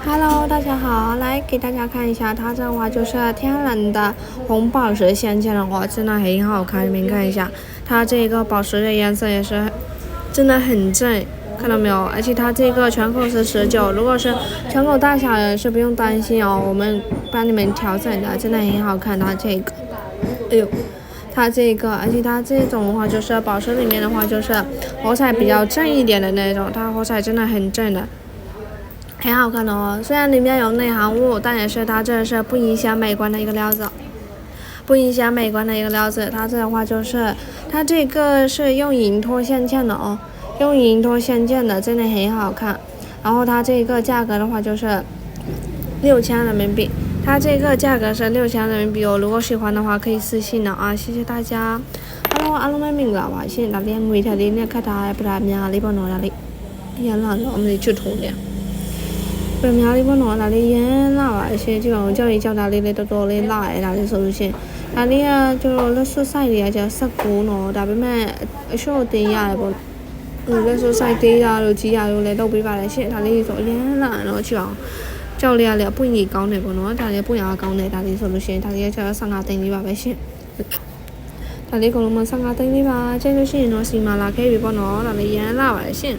Hello，大家好，来给大家看一下，它这话就是天然的红宝石镶嵌的话，真的很好看。你们看一下，它这个宝石的颜色也是真的很正，看到没有？而且它这个全口是19，如果是全口大小的是不用担心哦，我们帮你们调整的，真的很好看。它这个，哎呦。它这个，而且它这种的话，就是宝石里面的话，就是火彩比较正一点的那种，它火彩真的很正的，很好看的哦。虽然里面有内含物，但也是它这是不影响美观的一个料子，不影响美观的一个料子。它这的话就是，它这个是用银托镶嵌的哦，用银托镶嵌的，真的很好看。然后它这个价格的话就是6000人民币。它这个价格是6000人民币哦，如果喜欢的话可以私信的啊，谢谢大家。Hello， အားလုံးပဲမင်္ဂလာပါရှင်။ဒါလေးငွေထက်လေးနဲ့ခတ်ထားတဲ့ပဒါများလေးပေါ့နော်ဒါလေးရန်လာတော့အမလေးချွတ်ထုံးတယ်။ပဒါများလေးပေါ့နော်ဒါလေးရန်လာပါရှင်ကြည့်အောင်ကြောက်ရင်ကြောက်တာလေးလည်းတော်တော်လေးလာရဲဒါလေးဆိုလို့ရှင်။ဒါလေးကကျတော့လက်စွပ်ဆိုင်တွေကကျ19နော်ဒါပေမဲ့အလျှော့တင်ရတယ်ပေါ့။လက်စွပ်ဆိုင်သေးတာတို့ကြီးတာတို့လည်းလုပ်ပေးပါလေရှင်။ဒါလေးဆိုအရန်လာတော့ကြည့်အောင်ကြောက်လေးရလေအပွင့်ကြီးကောင်းတယ်ပေါ့နော်ဒါလေးပွင့်ရကောင်းတယ်ဒါလေးဆိုလို့ရှိရင်ဒါလေးကကျတော့15သိန်းလေးပါပဲရှင်ဒါလေးကုန်လုံးမှ15သိန်းလေးပါကျင်းလို့ရှိရင်တော့စီမာလာခဲ့ပြီပေါ့နော်ဒါလေးရန်လာပါလေရှင်